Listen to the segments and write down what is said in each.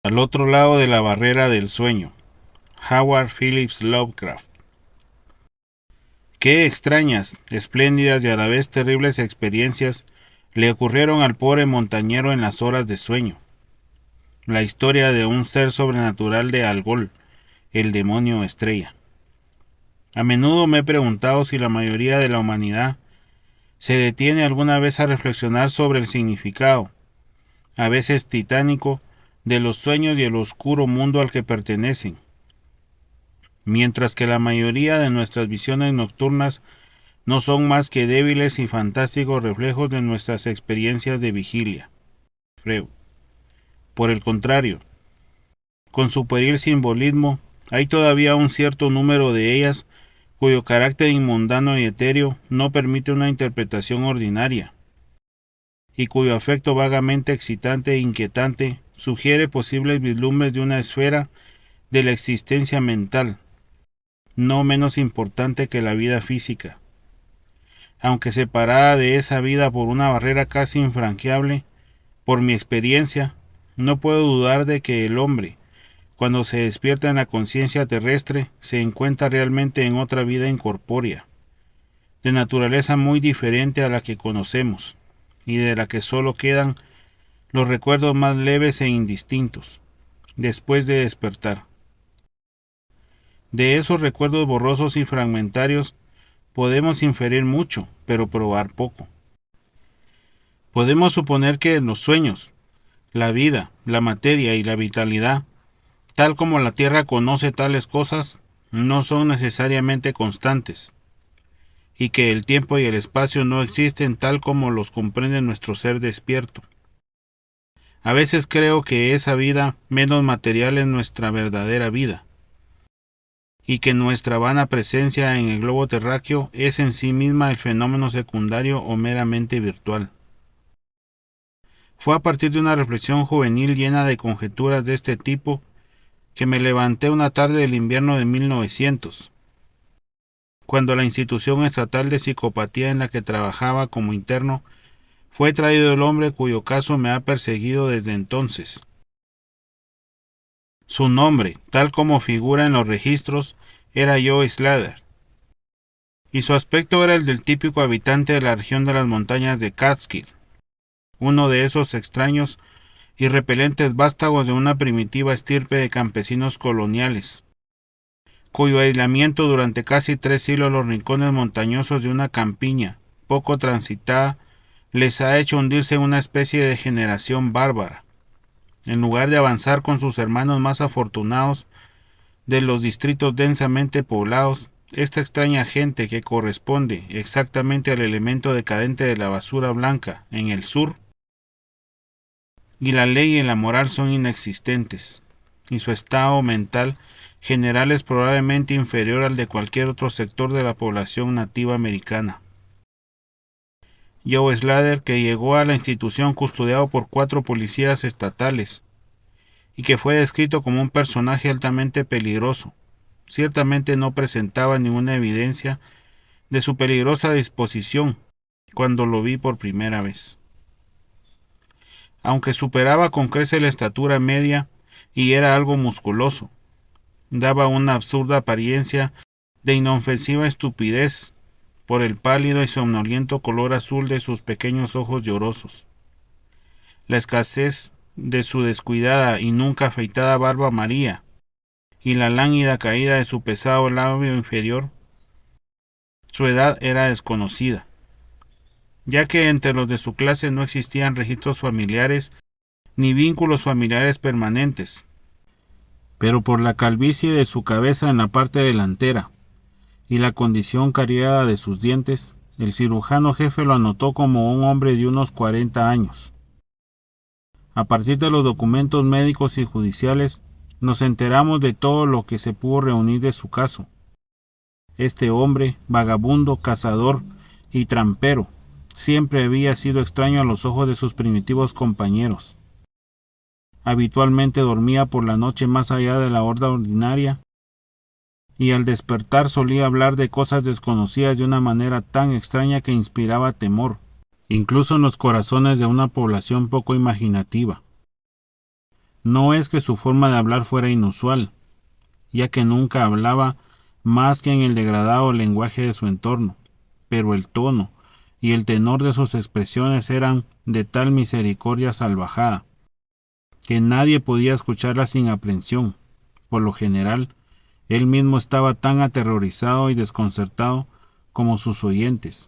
Al otro lado de la barrera del sueño. Howard Phillips Lovecraft. Qué extrañas, espléndidas y a la vez terribles experiencias le ocurrieron al pobre montañero en las horas de sueño. La historia de un ser sobrenatural de Algol, el demonio estrella. A menudo me he preguntado si la mayoría de la humanidad se detiene alguna vez a reflexionar sobre el significado, a veces titánico, de los sueños y el oscuro mundo al que pertenecen. Mientras que la mayoría de nuestras visiones nocturnas no son más que débiles y fantásticos reflejos de nuestras experiencias de vigilia. Freud. Por el contrario, con su pueril simbolismo, hay todavía un cierto número de ellas cuyo carácter inmundano y etéreo no permite una interpretación ordinaria, y cuyo afecto vagamente excitante e inquietante sugiere posibles vislumbres de una esfera de la existencia mental, no menos importante que la vida física. Aunque separada de esa vida por una barrera casi infranqueable, por mi experiencia, no puedo dudar de que el hombre, cuando se despierta en la conciencia terrestre, se encuentra realmente en otra vida incorpórea, de naturaleza muy diferente a la que conocemos, y de la que solo quedan los recuerdos más leves e indistintos, después de despertar. De esos recuerdos borrosos y fragmentarios podemos inferir mucho, pero probar poco. Podemos suponer que en los sueños, la vida, la materia y la vitalidad, tal como la Tierra conoce tales cosas, no son necesariamente constantes, y que el tiempo y el espacio no existen tal como los comprende nuestro ser despierto. A veces creo que esa vida menos material es nuestra verdadera vida, y que nuestra vana presencia en el globo terráqueo es en sí misma el fenómeno secundario o meramente virtual. Fue a partir de una reflexión juvenil llena de conjeturas de este tipo que me levanté una tarde del invierno de 1900, cuando la institución estatal de psicopatía en la que trabajaba como interno fue traído el hombre cuyo caso me ha perseguido desde entonces. Su nombre, tal como figura en los registros, era Joe Slater, y su aspecto era el del típico habitante de la región de las montañas de Catskill, uno de esos extraños y repelentes vástagos de una primitiva estirpe de campesinos coloniales, cuyo aislamiento durante casi 3 siglos los rincones montañosos de una campiña poco transitada les ha hecho hundirse en una especie de degeneración bárbara, en lugar de avanzar con sus hermanos más afortunados de los distritos densamente poblados. Esta extraña gente, que corresponde exactamente al elemento decadente de la basura blanca en el sur, y la ley y la moral son inexistentes, y su estado mental general es probablemente inferior al de cualquier otro sector de la población nativa americana. Joe Slater, que llegó a la institución custodiado por 4 policías estatales, y que fue descrito como un personaje altamente peligroso, ciertamente no presentaba ninguna evidencia de su peligrosa disposición cuando lo vi por primera vez. Aunque superaba con creces la estatura media y era algo musculoso, daba una absurda apariencia de inofensiva estupidez por el pálido y somnoliento color azul de sus pequeños ojos llorosos, la escasez de su descuidada y nunca afeitada barba amarilla, y la lánguida caída de su pesado labio inferior. Su edad era desconocida, ya que entre los de su clase no existían registros familiares ni vínculos familiares permanentes, pero por la calvicie de su cabeza en la parte delantera y la condición cariada de sus dientes, el cirujano jefe lo anotó como un hombre de unos 40 años. A partir de los documentos médicos y judiciales, nos enteramos de todo lo que se pudo reunir de su caso. Este hombre, vagabundo, cazador y trampero, siempre había sido extraño a los ojos de sus primitivos compañeros. Habitualmente dormía por la noche más allá de la hora ordinaria, y al despertar solía hablar de cosas desconocidas de una manera tan extraña que inspiraba temor, incluso en los corazones de una población poco imaginativa. No es que su forma de hablar fuera inusual, ya que nunca hablaba más que en el degradado lenguaje de su entorno, pero el tono y el tenor de sus expresiones eran de tal misericordia salvajada, que nadie podía escucharla sin aprensión. Por lo general, él mismo estaba tan aterrorizado y desconcertado como sus oyentes,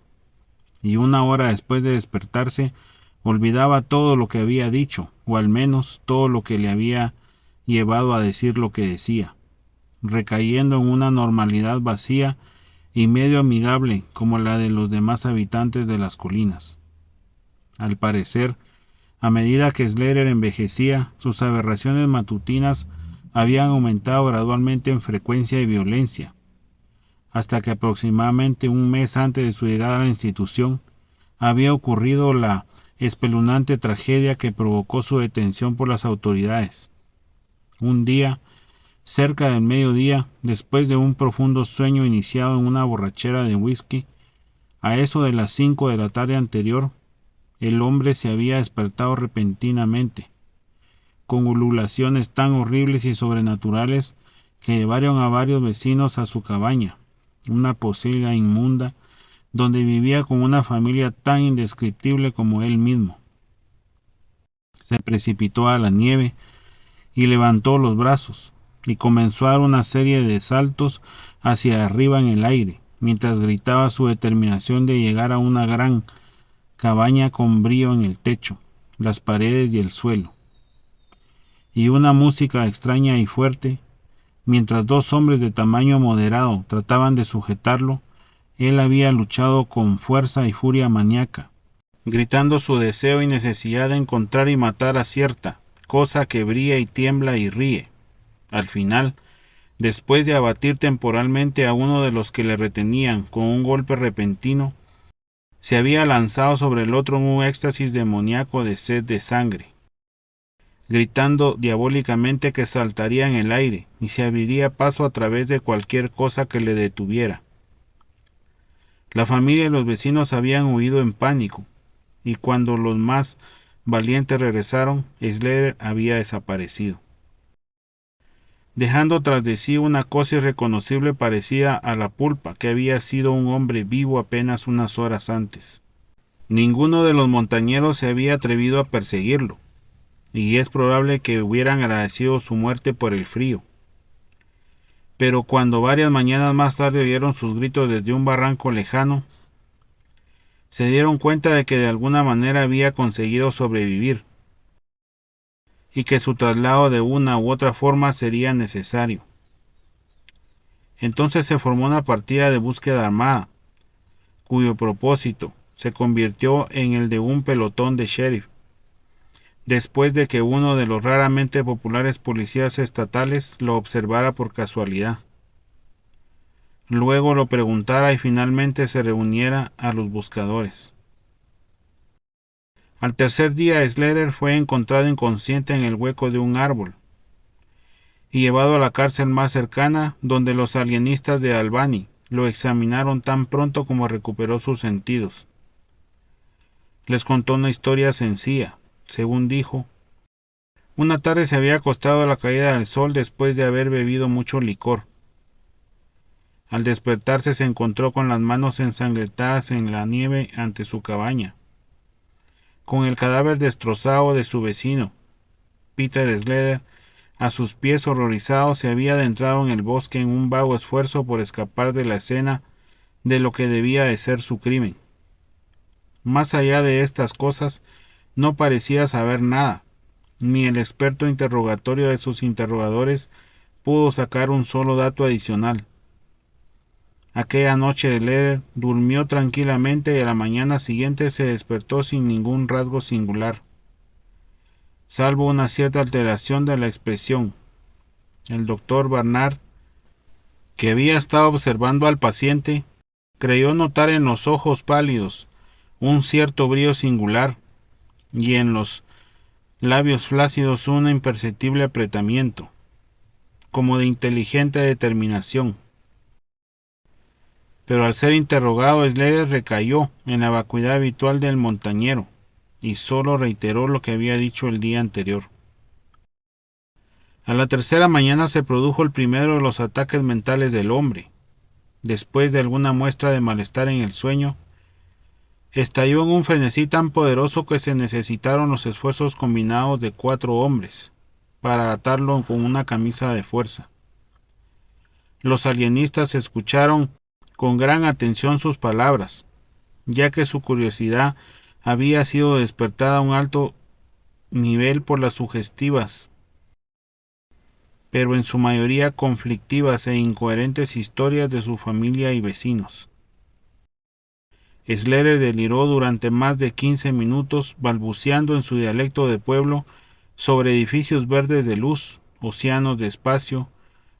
y una hora después de despertarse, olvidaba todo lo que había dicho, o al menos todo lo que le había llevado a decir lo que decía, recayendo en una normalidad vacía y medio amigable como la de los demás habitantes de las colinas. Al parecer, a medida que Slater envejecía, sus aberraciones matutinas habían aumentado gradualmente en frecuencia y violencia, hasta que aproximadamente un mes antes de su llegada a la institución había ocurrido la espeluznante tragedia que provocó su detención por las autoridades. Un día, cerca del mediodía, después de un profundo sueño iniciado en una borrachera de whisky, a eso de las 5 de la tarde anterior, el hombre se había despertado repentinamente, con ululaciones tan horribles y sobrenaturales que llevaron a varios vecinos a su cabaña, una posilga inmunda, donde vivía con una familia tan indescriptible como él mismo. Se precipitó a la nieve y levantó los brazos, y comenzó a dar una serie de saltos hacia arriba en el aire, mientras gritaba su determinación de llegar a una gran cabaña con brillo en el techo, las paredes y el suelo, y una música extraña y fuerte. Mientras dos hombres de tamaño moderado trataban de sujetarlo, él había luchado con fuerza y furia maníaca, gritando su deseo y necesidad de encontrar y matar a cierta cosa que brilla y tiembla y ríe. Al final, después de abatir temporalmente a uno de los que le retenían con un golpe repentino, se había lanzado sobre el otro en un éxtasis demoníaco de sed de sangre, gritando diabólicamente que saltaría en el aire y se abriría paso a través de cualquier cosa que le detuviera. La familia y los vecinos habían huido en pánico, y cuando los más valientes regresaron, Slater había desaparecido, dejando tras de sí una cosa irreconocible parecida a la pulpa que había sido un hombre vivo apenas unas horas antes. Ninguno de los montañeros se había atrevido a perseguirlo, y es probable que hubieran agradecido su muerte por el frío. Pero cuando varias mañanas más tarde oyeron sus gritos desde un barranco lejano, se dieron cuenta de que de alguna manera había conseguido sobrevivir, y que su traslado de una u otra forma sería necesario. Entonces se formó una partida de búsqueda armada, cuyo propósito se convirtió en el de un pelotón de sheriff, después de que uno de los raramente populares policías estatales lo observara por casualidad, luego lo preguntara y finalmente se reuniera a los buscadores. Al tercer día, Slater fue encontrado inconsciente en el hueco de un árbol y llevado a la cárcel más cercana, donde los alienistas de Albany lo examinaron tan pronto como recuperó sus sentidos. Les contó una historia sencilla. Según dijo, una tarde se había acostado a la caída del sol después de haber bebido mucho licor. Al despertarse se encontró con las manos ensangrentadas en la nieve ante su cabaña, con el cadáver destrozado de su vecino. Peter Slater, a sus pies horrorizado, se había adentrado en el bosque en un vago esfuerzo por escapar de la escena de lo que debía de ser su crimen. Más allá de estas cosas, no parecía saber nada, ni el experto interrogatorio de sus interrogadores pudo sacar un solo dato adicional. Aquella noche Slater durmió tranquilamente y a la mañana siguiente se despertó sin ningún rasgo singular, salvo una cierta alteración de la expresión. El doctor Barnard, que había estado observando al paciente, creyó notar en los ojos pálidos un cierto brillo singular y en los labios flácidos un imperceptible apretamiento, como de inteligente determinación. Pero al ser interrogado, Slater recayó en la vacuidad habitual del montañero y solo reiteró lo que había dicho el día anterior. A la tercera mañana se produjo el primero de los ataques mentales del hombre. Después de alguna muestra de malestar en el sueño, estalló en un frenesí tan poderoso que se necesitaron los esfuerzos combinados de 4 hombres para atarlo con una camisa de fuerza. Los alienistas escucharon con gran atención sus palabras, ya que su curiosidad había sido despertada a un alto nivel por las sugestivas, pero en su mayoría conflictivas e incoherentes historias de su familia y vecinos. Slater deliró durante más de 15 minutos, balbuceando en su dialecto de pueblo sobre edificios verdes de luz, océanos de espacio,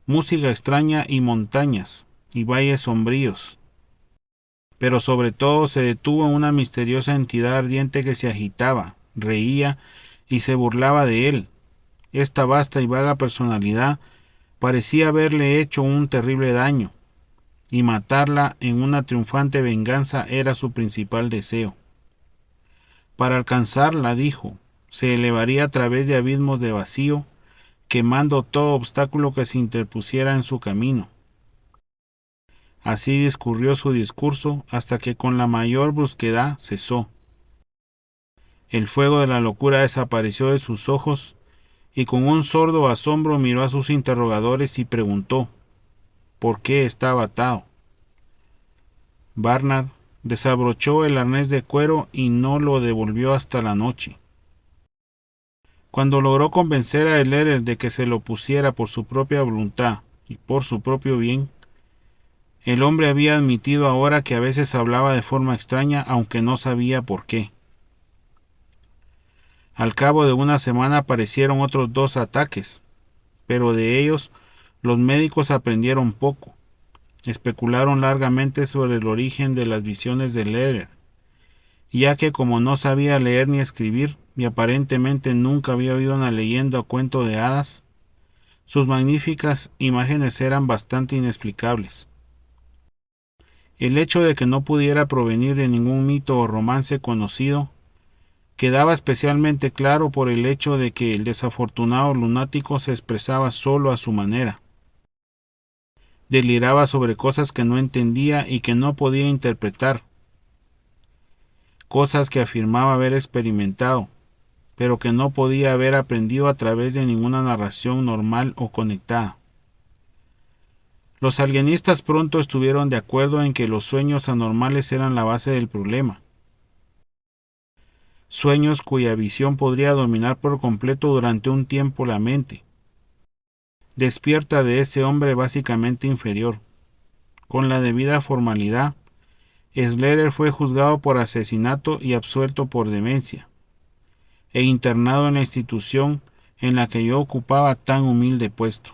música extraña y montañas y valles sombríos. Pero sobre todo se detuvo en una misteriosa entidad ardiente que se agitaba, reía y se burlaba de él. Esta vasta y vaga personalidad parecía haberle hecho un terrible daño, y matarla en una triunfante venganza era su principal deseo. Para alcanzarla, dijo, se elevaría a través de abismos de vacío, quemando todo obstáculo que se interpusiera en su camino. Así discurrió su discurso hasta que con la mayor brusquedad cesó. El fuego de la locura desapareció de sus ojos y con un sordo asombro miró a sus interrogadores y preguntó ¿por qué estaba atado? Barnard desabrochó el arnés de cuero y no lo devolvió hasta la noche. Cuando logró convencer a Slater de que se lo pusiera por su propia voluntad y por su propio bien, el hombre había admitido ahora que a veces hablaba de forma extraña, aunque no sabía por qué. Al cabo de una semana aparecieron otros 2 ataques, pero de ellos los médicos aprendieron poco. Especularon largamente sobre el origen de las visiones de Slater, ya que como no sabía leer ni escribir, y aparentemente nunca había oído una leyenda o cuento de hadas, sus magníficas imágenes eran bastante inexplicables. El hecho de que no pudiera provenir de ningún mito o romance conocido quedaba especialmente claro por el hecho de que el desafortunado lunático se expresaba solo a su manera. Deliraba sobre cosas que no entendía y que no podía interpretar, cosas que afirmaba haber experimentado, pero que no podía haber aprendido a través de ninguna narración normal o conectada. Los alienistas pronto estuvieron de acuerdo en que los sueños anormales eran la base del problema. Sueños cuya visión podría dominar por completo durante un tiempo la mente despierta de ese hombre básicamente inferior. Con la debida formalidad, Slater fue juzgado por asesinato y absuelto por demencia, e internado en la institución en la que yo ocupaba tan humilde puesto.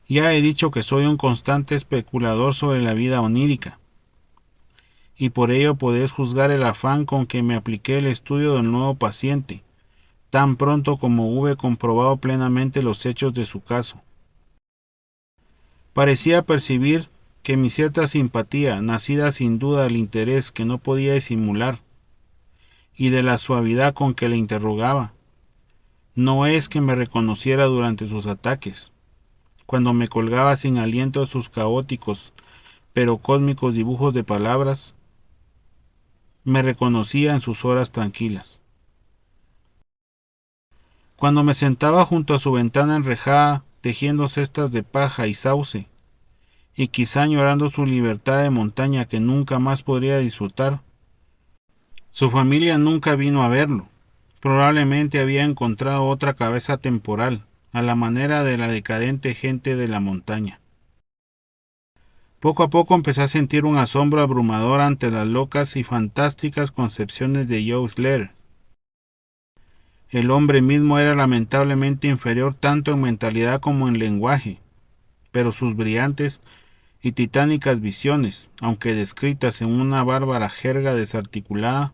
Ya he dicho que soy un constante especulador sobre la vida onírica, y por ello podéis juzgar el afán con que me apliqué el estudio del nuevo paciente, tan pronto como hube comprobado plenamente los hechos de su caso. Parecía percibir que mi cierta simpatía, nacida sin duda del interés que no podía disimular, y de la suavidad con que le interrogaba, no es que me reconociera durante sus ataques, cuando me colgaba sin aliento sus caóticos pero cósmicos dibujos de palabras, me reconocía en sus horas tranquilas. Cuando me sentaba junto a su ventana enrejada, tejiendo cestas de paja y sauce, y quizá añorando su libertad de montaña que nunca más podría disfrutar, su familia nunca vino a verlo. Probablemente había encontrado otra cabeza temporal, a la manera de la decadente gente de la montaña. Poco a poco empecé a sentir un asombro abrumador ante las locas y fantásticas concepciones de Joe Slater. El hombre mismo era lamentablemente inferior tanto en mentalidad como en lenguaje, pero sus brillantes y titánicas visiones, aunque descritas en una bárbara jerga desarticulada,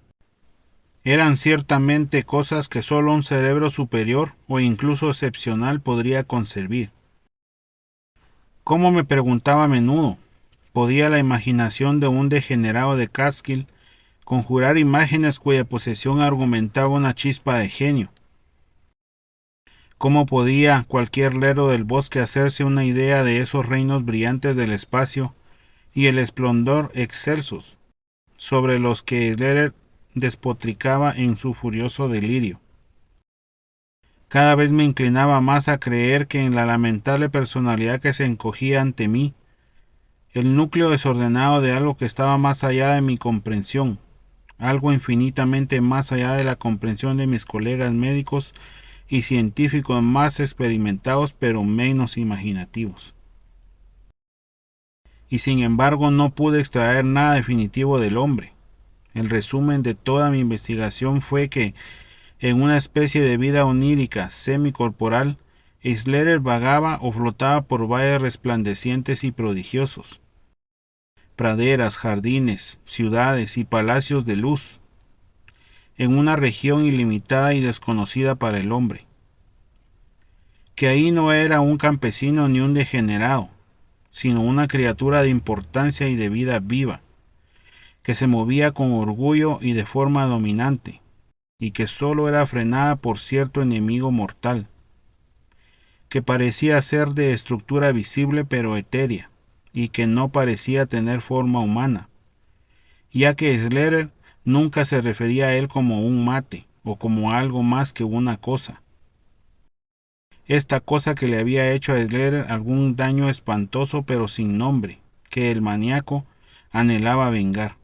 eran ciertamente cosas que sólo un cerebro superior o incluso excepcional podría concebir. ¿Cómo, me preguntaba a menudo, podía la imaginación de un degenerado de Catskill conjurar imágenes cuya posesión argumentaba una chispa de genio? ¿Cómo podía cualquier lero del bosque hacerse una idea de esos reinos brillantes del espacio y el esplendor excelsos sobre los que Schletter despotricaba en su furioso delirio? Cada vez me inclinaba más a creer que en la lamentable personalidad que se encogía ante mí, el núcleo desordenado de algo que estaba más allá de mi comprensión, algo infinitamente más allá de la comprensión de mis colegas médicos y científicos más experimentados pero menos imaginativos. Y sin embargo no pude extraer nada definitivo del hombre. El resumen de toda mi investigación fue que, en una especie de vida onírica semicorporal, Schletter vagaba o flotaba por valles resplandecientes y prodigiosos, praderas, jardines, ciudades y palacios de luz, en una región ilimitada y desconocida para el hombre. Que ahí no era un campesino ni un degenerado, sino una criatura de importancia y de vida viva, que se movía con orgullo y de forma dominante, y que sólo era frenada por cierto enemigo mortal, que parecía ser de estructura visible pero etérea, y que no parecía tener forma humana, ya que Schletter nunca se refería a él como un mate, o como algo más que una cosa. Esta cosa que le había hecho a Schletter algún daño espantoso pero sin nombre, que el maníaco anhelaba vengar.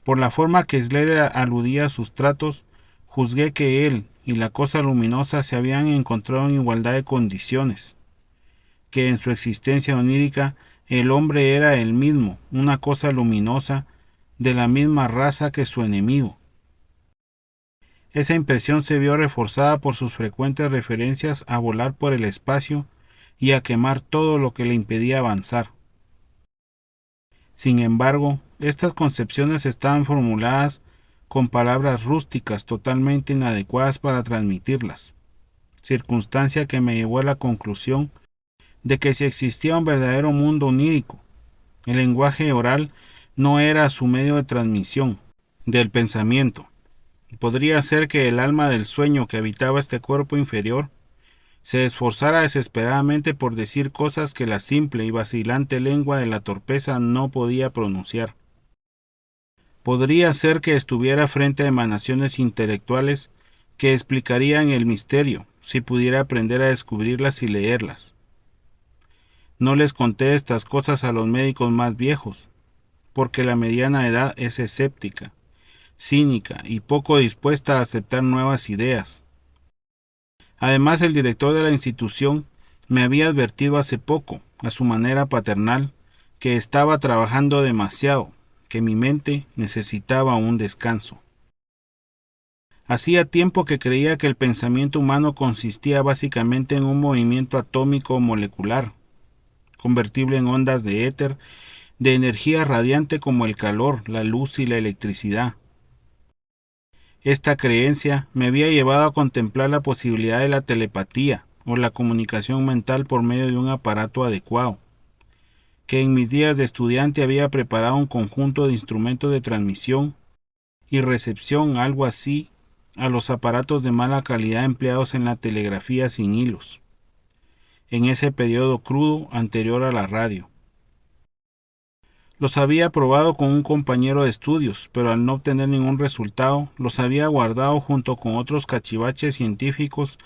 Por la forma que Schletter aludía a sus tratos, juzgué que él y la cosa luminosa se habían encontrado en igualdad de condiciones, que en su existencia onírica el hombre era el mismo, una cosa luminosa, de la misma raza que su enemigo. Esa impresión se vio reforzada por sus frecuentes referencias a volar por el espacio y a quemar todo lo que le impedía avanzar. Sin embargo, estas concepciones estaban formuladas con palabras rústicas totalmente inadecuadas para transmitirlas, circunstancia que me llevó a la conclusión de que si existía un verdadero mundo onírico, el lenguaje oral no era su medio de transmisión del pensamiento. Podría ser que el alma del sueño que habitaba este cuerpo inferior se esforzara desesperadamente por decir cosas que la simple y vacilante lengua de la torpeza no podía pronunciar. Podría ser que estuviera frente a emanaciones intelectuales que explicarían el misterio, si pudiera aprender a descubrirlas y leerlas. No les conté estas cosas a los médicos más viejos, porque la mediana edad es escéptica, cínica y poco dispuesta a aceptar nuevas ideas. Además, el director de la institución me había advertido hace poco, a su manera paternal, que estaba trabajando demasiado, que mi mente necesitaba un descanso. Hacía tiempo que creía que el pensamiento humano consistía básicamente en un movimiento atómico o molecular, convertible en ondas de éter, de energía radiante como el calor, la luz y la electricidad. Esta creencia me había llevado a contemplar la posibilidad de la telepatía o la comunicación mental por medio de un aparato adecuado, que en mis días de estudiante había preparado un conjunto de instrumentos de transmisión y recepción, algo así a los aparatos de mala calidad empleados en la telegrafía sin hilos, en ese periodo crudo anterior a la radio. Los había probado con un compañero de estudios, pero al no obtener ningún resultado, los había guardado junto con otros cachivaches científicos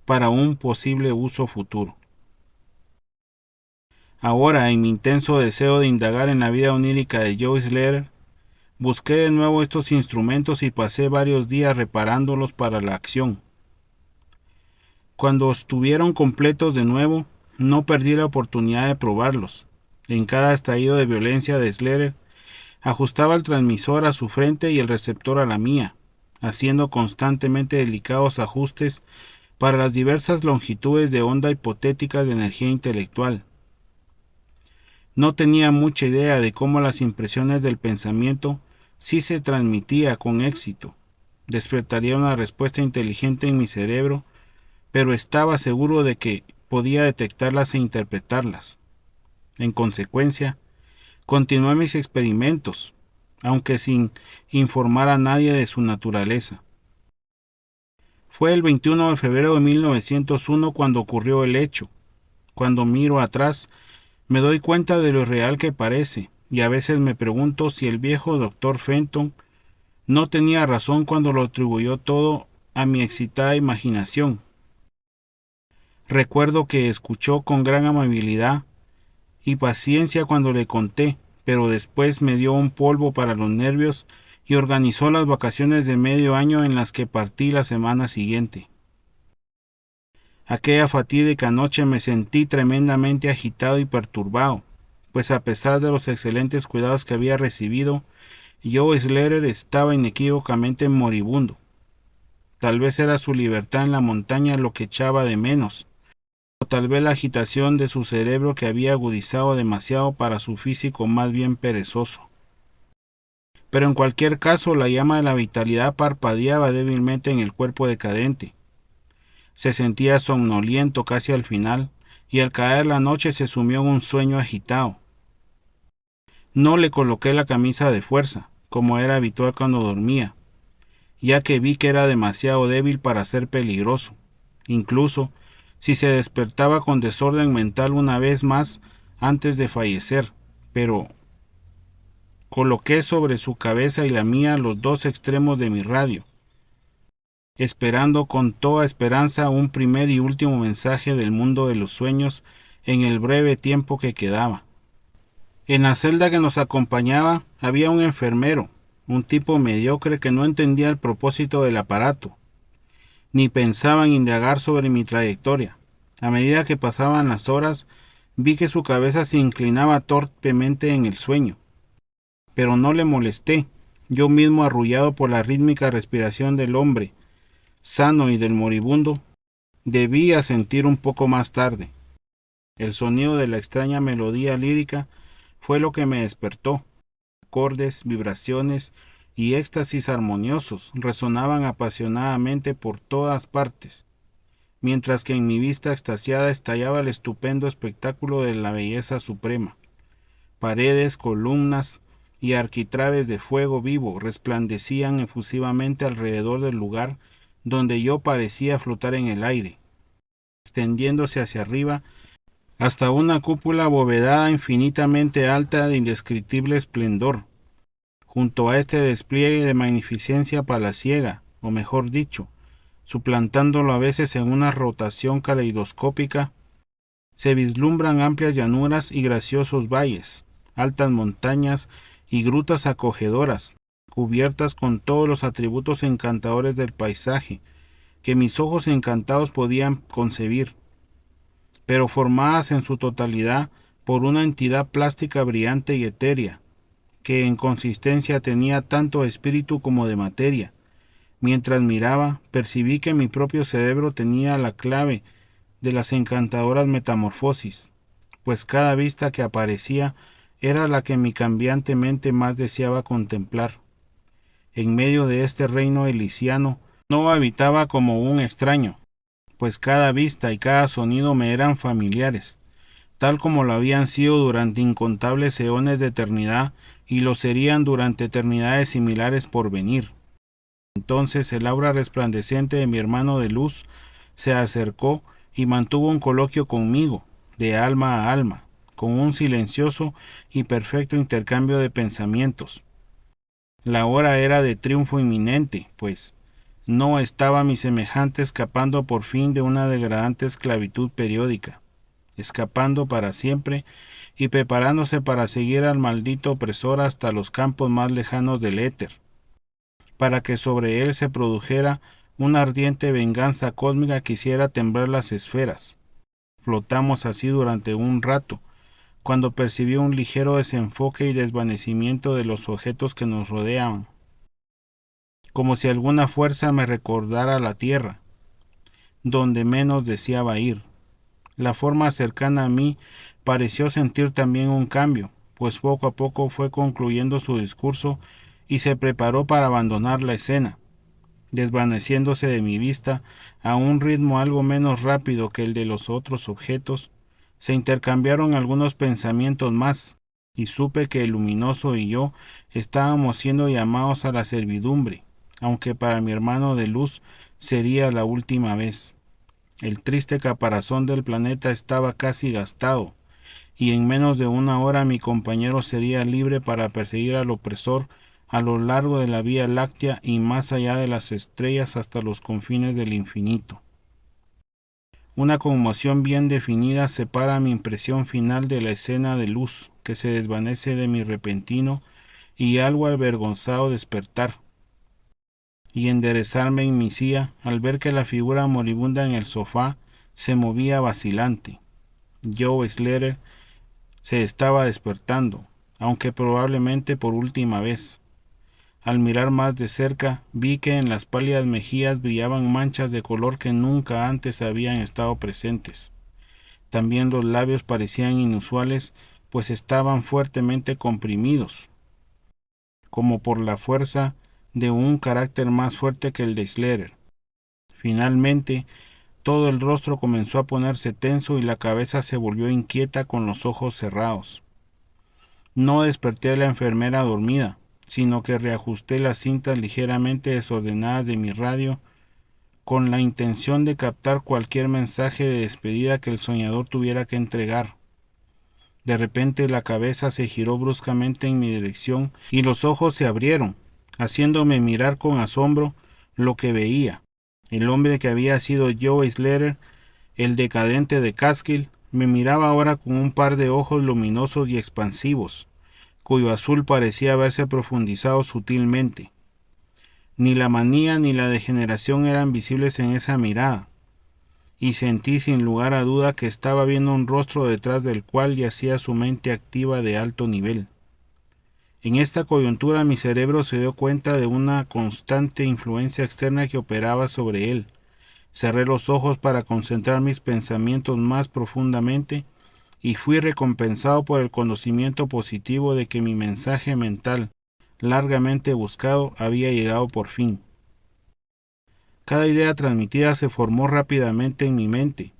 para un posible uso futuro. Ahora, en mi intenso deseo de indagar en la vida onírica de Joe Schletter, busqué de nuevo estos instrumentos y pasé varios días reparándolos para la acción. Cuando estuvieron completos de nuevo, no perdí la oportunidad de probarlos. En cada estallido de violencia de Schletter, ajustaba el transmisor a su frente y el receptor a la mía, haciendo constantemente delicados ajustes para las diversas longitudes de onda hipotéticas de energía intelectual. No tenía mucha idea de cómo las impresiones del pensamiento, si se transmitía con éxito, despertaría una respuesta inteligente en mi cerebro, pero estaba seguro de que podía detectarlas e interpretarlas. En consecuencia, continué mis experimentos, aunque sin informar a nadie de su naturaleza. Fue el 21 de febrero de 1901 cuando ocurrió el hecho. Cuando miro atrás, me doy cuenta de lo irreal que parece, y a veces me pregunto si el viejo doctor Fenton no tenía razón cuando lo atribuyó todo a mi excitada imaginación. Recuerdo que escuchó con gran amabilidad y paciencia cuando le conté, pero después me dio un polvo para los nervios y organizó las vacaciones de medio año en las que partí la semana siguiente. Aquella fatídica noche me sentí tremendamente agitado y perturbado, pues a pesar de los excelentes cuidados que había recibido, Joe Slater estaba inequívocamente moribundo. Tal vez era su libertad en la montaña lo que echaba de menos, o tal vez la agitación de su cerebro que había agudizado demasiado para su físico más bien perezoso. Pero en cualquier caso, la llama de la vitalidad parpadeaba débilmente en el cuerpo decadente. Se sentía somnoliento casi al final, y al caer la noche se sumió en un sueño agitado. No le coloqué la camisa de fuerza, como era habitual cuando dormía, ya que vi que era demasiado débil para ser peligroso. Incluso si se despertaba con desorden mental una vez más antes de fallecer, pero coloqué sobre su cabeza y la mía los dos extremos de mi radio, esperando con toda esperanza un primer y último mensaje del mundo de los sueños en el breve tiempo que quedaba. En la celda que nos acompañaba había un enfermero, un tipo mediocre que no entendía el propósito del aparato, ni pensaba en indagar sobre mi trayectoria. A medida que pasaban las horas, vi que su cabeza se inclinaba torpemente en el sueño, pero no le molesté, yo mismo arrullado por la rítmica respiración del hombre sano y del moribundo, debía sentir un poco más tarde. El sonido de la extraña melodía lírica fue lo que me despertó. Acordes, vibraciones y éxtasis armoniosos resonaban apasionadamente por todas partes, mientras que en mi vista extasiada estallaba el estupendo espectáculo de la belleza suprema. Paredes, columnas y arquitrabes de fuego vivo resplandecían efusivamente alrededor del lugar donde yo parecía flotar en el aire, extendiéndose hacia arriba hasta una cúpula abovedada infinitamente alta de indescriptible esplendor. Junto a este despliegue de magnificencia palaciega, o mejor dicho, suplantándolo a veces en una rotación caleidoscópica, se vislumbran amplias llanuras y graciosos valles, altas montañas y grutas acogedoras, cubiertas con todos los atributos encantadores del paisaje que mis ojos encantados podían concebir, pero formadas en su totalidad por una entidad plástica brillante y etérea, que en consistencia tenía tanto de espíritu como de materia. Mientras miraba, percibí que mi propio cerebro tenía la clave de las encantadoras metamorfosis, pues cada vista que aparecía era la que mi cambiante mente más deseaba contemplar. En medio de este reino elisiano no habitaba como un extraño, pues cada vista y cada sonido me eran familiares, tal como lo habían sido durante incontables eones de eternidad y lo serían durante eternidades similares por venir. Entonces el aura resplandeciente de mi hermano de luz se acercó y mantuvo un coloquio conmigo, de alma a alma, con un silencioso y perfecto intercambio de pensamientos. La hora era de triunfo inminente, pues no estaba mi semejante escapando por fin de una degradante esclavitud periódica, escapando para siempre y preparándose para seguir al maldito opresor hasta los campos más lejanos del éter, para que sobre él se produjera una ardiente venganza cósmica que hiciera temblar las esferas. Flotamos así durante un rato, cuando percibí un ligero desenfoque y desvanecimiento de los objetos que nos rodeaban, como si alguna fuerza me recordara la tierra, donde menos deseaba ir. La forma cercana a mí pareció sentir también un cambio, pues poco a poco fue concluyendo su discurso y se preparó para abandonar la escena, desvaneciéndose de mi vista a un ritmo algo menos rápido que el de los otros objetos. Se intercambiaron algunos pensamientos más, y supe que el luminoso y yo estábamos siendo llamados a la servidumbre, aunque para mi hermano de luz sería la última vez. El triste caparazón del planeta estaba casi gastado, y en menos de una hora mi compañero sería libre para perseguir al opresor a lo largo de la Vía Láctea y más allá de las estrellas hasta los confines del infinito. Una conmoción bien definida separa mi impresión final de la escena de luz que se desvanece de mi repentino y algo avergonzado despertar, y enderezarme en mi silla al ver que la figura moribunda en el sofá se movía vacilante. Joe Slater se estaba despertando, aunque probablemente por última vez. Al mirar más de cerca, vi que en las pálidas mejillas brillaban manchas de color que nunca antes habían estado presentes. También los labios parecían inusuales, pues estaban fuertemente comprimidos, como por la fuerza de un carácter más fuerte que el de Slater. Finalmente, todo el rostro comenzó a ponerse tenso y la cabeza se volvió inquieta con los ojos cerrados. No desperté a la enfermera dormida, sino que reajusté las cintas ligeramente desordenadas de mi radio con la intención de captar cualquier mensaje de despedida que el soñador tuviera que entregar. De repente la cabeza se giró bruscamente en mi dirección y los ojos se abrieron, haciéndome mirar con asombro lo que veía. El hombre que había sido Joe Slater, el decadente de Catskill, me miraba ahora con un par de ojos luminosos y expansivos, cuyo azul parecía haberse profundizado sutilmente. Ni la manía ni la degeneración eran visibles en esa mirada, y sentí sin lugar a duda que estaba viendo un rostro detrás del cual yacía su mente activa de alto nivel. En esta coyuntura mi cerebro se dio cuenta de una constante influencia externa que operaba sobre él. Cerré los ojos para concentrar mis pensamientos más profundamente y fui recompensado por el conocimiento positivo de que mi mensaje mental, largamente buscado, había llegado por fin. Cada idea transmitida se formó rápidamente en mi mente,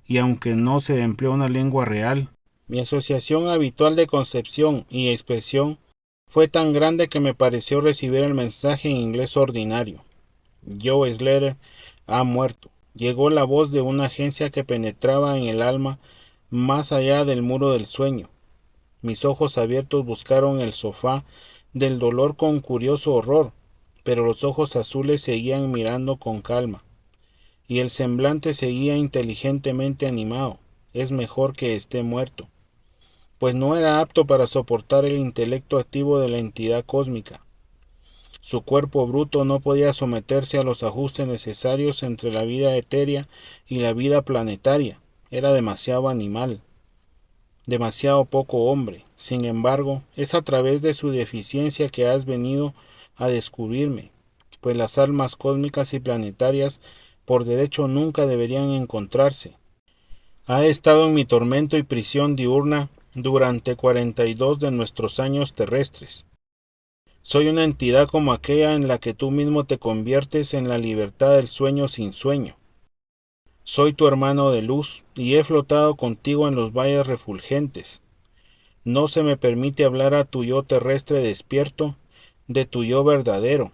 y aunque no se empleó una lengua real, mi asociación habitual de concepción y expresión fue tan grande que me pareció recibir el mensaje en inglés ordinario. Joe Slater ha muerto. Llegó la voz de una agencia que penetraba en el alma más allá del muro del sueño. Mis ojos abiertos buscaron el sofá del dolor con curioso horror, pero los ojos azules seguían mirando con calma, y el semblante seguía inteligentemente animado. Es mejor que esté muerto, pues no era apto para soportar el intelecto activo de la entidad cósmica. Su cuerpo bruto no podía someterse a los ajustes necesarios entre la vida etérea y la vida planetaria. Era demasiado animal, demasiado poco hombre. Sin embargo, es a través de su deficiencia que has venido a descubrirme, pues las almas cósmicas y planetarias por derecho nunca deberían encontrarse. Ha estado en mi tormento y prisión diurna durante 42 de nuestros años terrestres. Soy una entidad como aquella en la que tú mismo te conviertes en la libertad del sueño sin sueño. Soy tu hermano de luz y he flotado contigo en los valles refulgentes. No se me permite hablar a tu yo terrestre despierto de tu yo verdadero,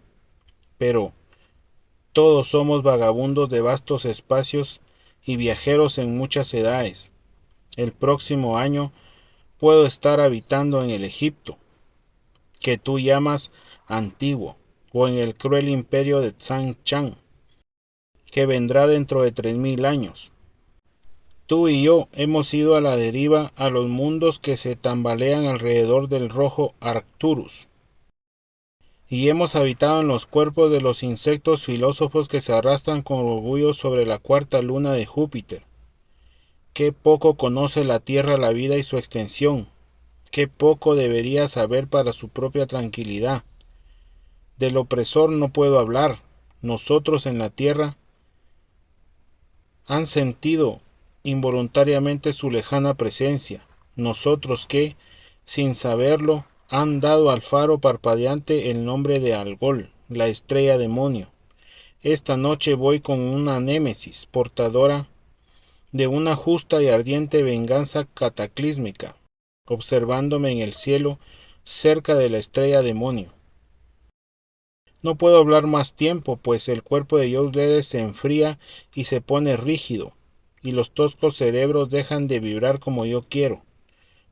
pero todos somos vagabundos de vastos espacios y viajeros en muchas edades. El próximo año puedo estar habitando en el Egipto, que tú llamas antiguo, o en el cruel imperio de Tsang Chan, que vendrá dentro de 3000 años. Tú y yo hemos ido a la deriva a los mundos que se tambalean alrededor del rojo Arcturus, y hemos habitado en los cuerpos de los insectos filósofos que se arrastran con orgullo sobre la cuarta luna de Júpiter. Qué poco conoce la Tierra la vida y su extensión. Qué poco debería saber para su propia tranquilidad. Del opresor no puedo hablar. Nosotros en la tierra han sentido involuntariamente su lejana presencia. Nosotros que, sin saberlo, han dado al faro parpadeante el nombre de Algol, la estrella demonio. Esta noche voy con una némesis portadora de una justa y ardiente venganza cataclísmica, observándome en el cielo cerca de la estrella demonio. No puedo hablar más tiempo, pues el cuerpo de Joe Ledger se enfría y se pone rígido, y los toscos cerebros dejan de vibrar como yo quiero.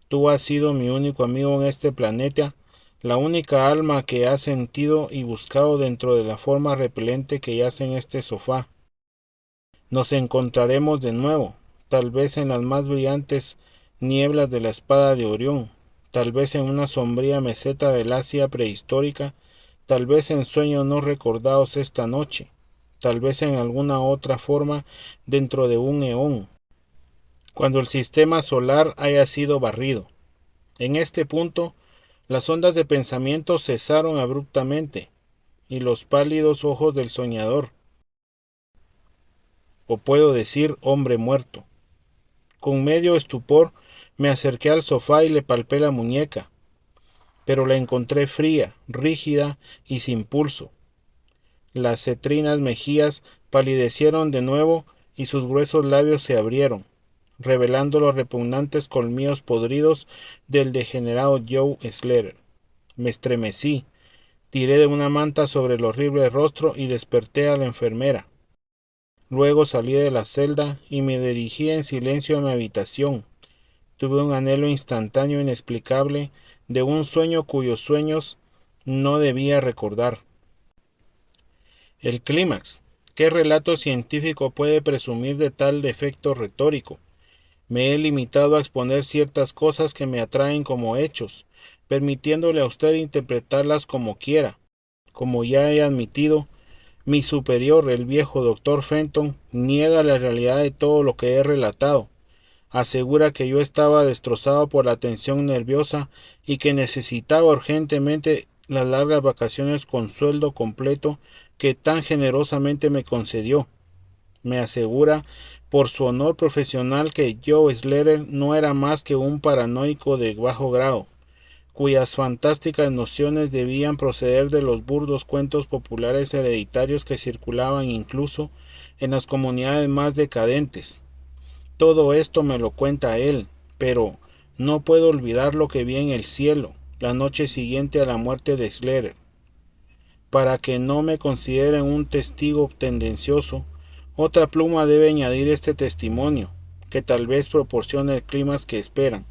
Tú has sido mi único amigo en este planeta, la única alma que has sentido y buscado dentro de la forma repelente que yace en este sofá. Nos encontraremos de nuevo, tal vez en las más brillantes nieblas de la espada de Orión, tal vez en una sombría meseta del Asia prehistórica, tal vez en sueños no recordados esta noche, tal vez en alguna otra forma dentro de un eón, cuando el sistema solar haya sido barrido. En este punto, las ondas de pensamiento cesaron abruptamente, y los pálidos ojos del soñador, o puedo decir hombre muerto. Con medio estupor me acerqué al sofá y le palpé la muñeca, pero la encontré fría, rígida y sin pulso. Las cetrinas mejillas palidecieron de nuevo y sus gruesos labios se abrieron, revelando los repugnantes colmillos podridos del degenerado Joe Slater. Me estremecí, tiré de una manta sobre el horrible rostro y desperté a la enfermera. Luego salí de la celda y me dirigí en silencio a mi habitación. Tuve un anhelo instantáneo inexplicable de un sueño cuyos sueños no debía recordar. El clímax. ¿Qué relato científico puede presumir de tal defecto retórico? Me he limitado a exponer ciertas cosas que me atraen como hechos, permitiéndole a usted interpretarlas como quiera. Como ya he admitido, mi superior, el viejo doctor Fenton, niega la realidad de todo lo que he relatado. Asegura que yo estaba destrozado por la tensión nerviosa y que necesitaba urgentemente las largas vacaciones con sueldo completo que tan generosamente me concedió. Me asegura por su honor profesional que Joe Slater no era más que un paranoico de bajo grado, cuyas fantásticas nociones debían proceder de los burdos cuentos populares hereditarios que circulaban incluso en las comunidades más decadentes. Todo esto me lo cuenta él, pero no puedo olvidar lo que vi en el cielo la noche siguiente a la muerte de Slater. Para que no me consideren un testigo tendencioso, otra pluma debe añadir este testimonio, que tal vez proporcione el clímax que esperan.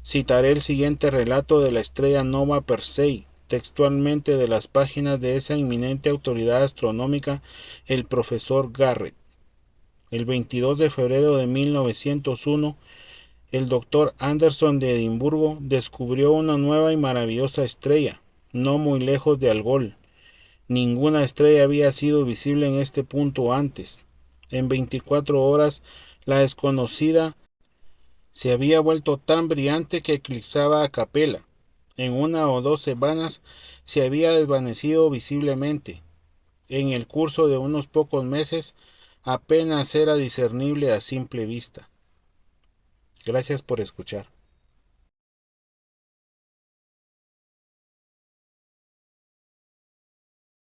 Citaré el siguiente relato de la estrella Nova Persei, textualmente de las páginas de esa inminente autoridad astronómica, el profesor Garrett. El 22 de febrero de 1901, el doctor Anderson de Edimburgo descubrió una nueva y maravillosa estrella, no muy lejos de Algol. Ninguna estrella había sido visible en este punto antes. En 24 horas, la desconocida se había vuelto tan brillante que eclipsaba a Capella. En 1 o 2 semanas se había desvanecido visiblemente. En el curso de unos pocos meses, apenas era discernible a simple vista. Gracias por escuchar.